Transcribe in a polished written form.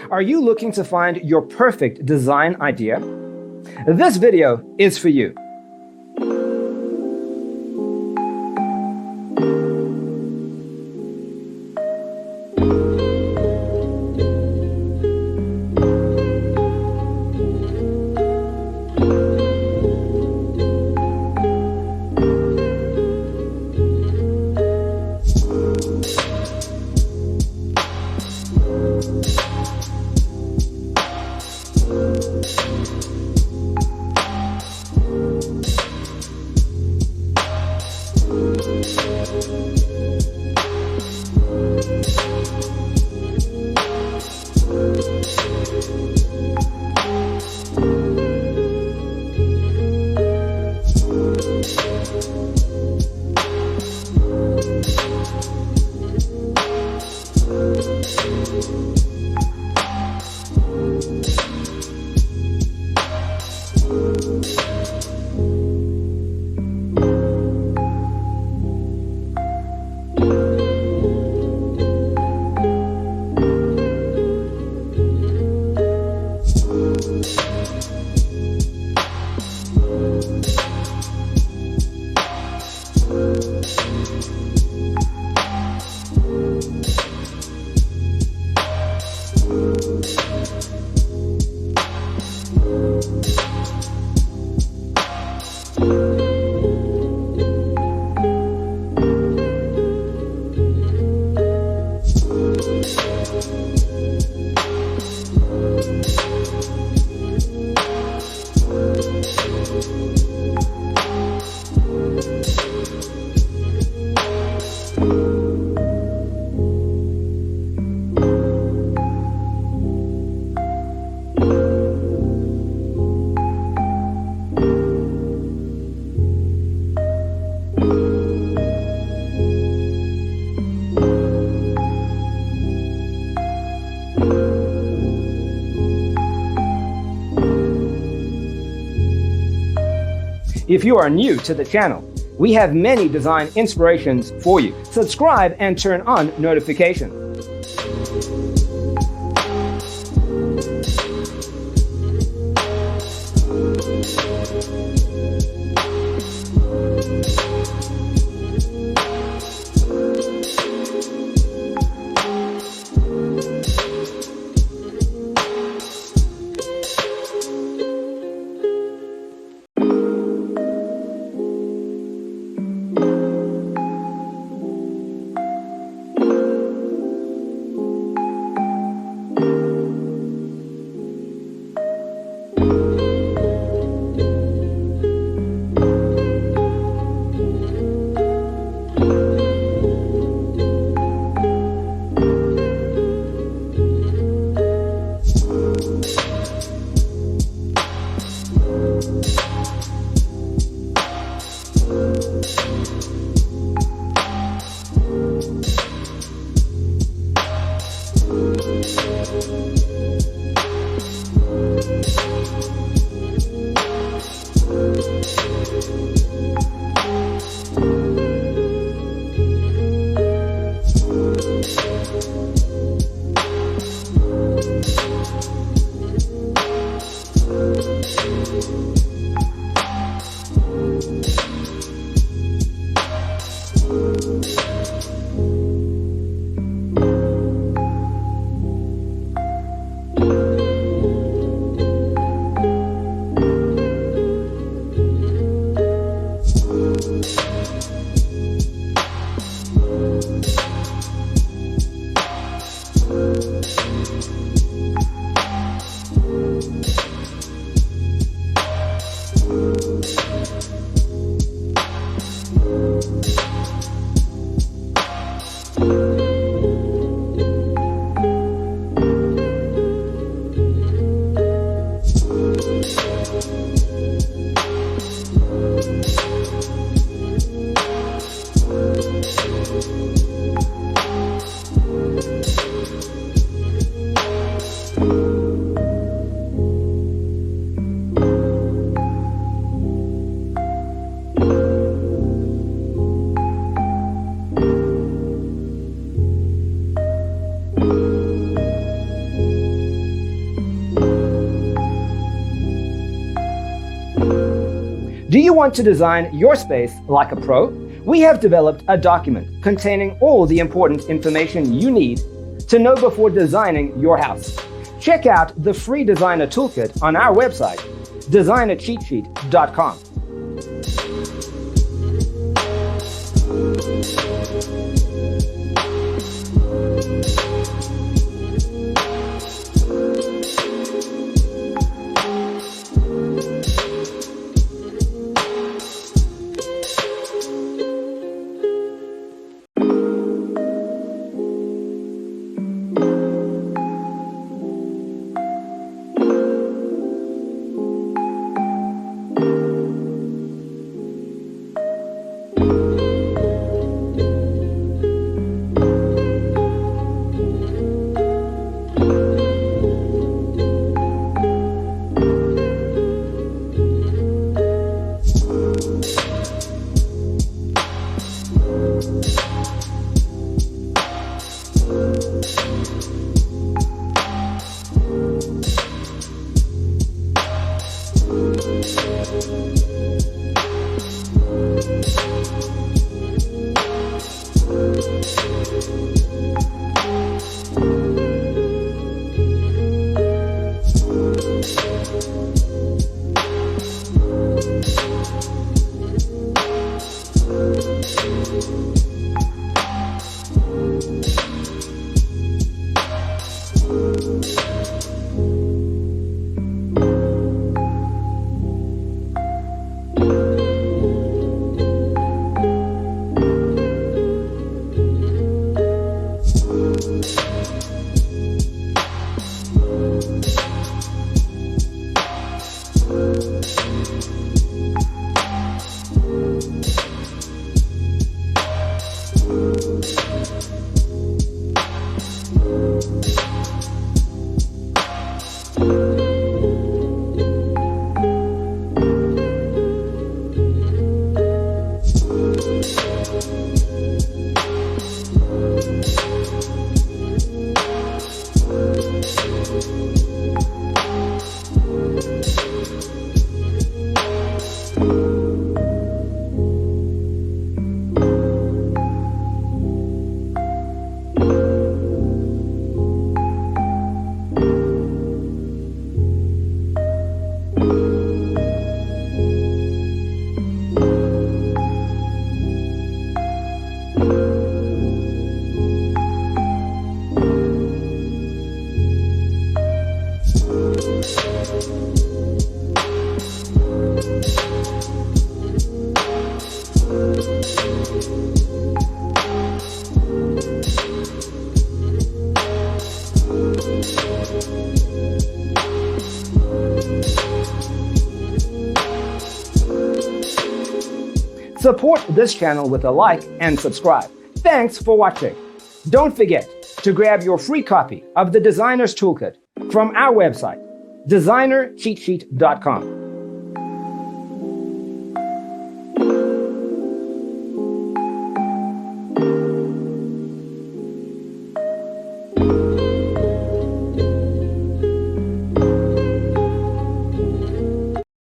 Are you looking to find your perfect design idea? This video is for you. If you are new to the channel, we have many design inspirations for you. Subscribe and turn on notifications. Do you want to design your space like a pro? We have developed a document containing all the important information you need to know before designing your house. Check out the free designer toolkit on our website, designercheatsheet.com. Support this channel with a like and subscribe. Thanks for watching. Don't forget to grab your free copy of the Designer's Toolkit from our website, designercheatsheet.com.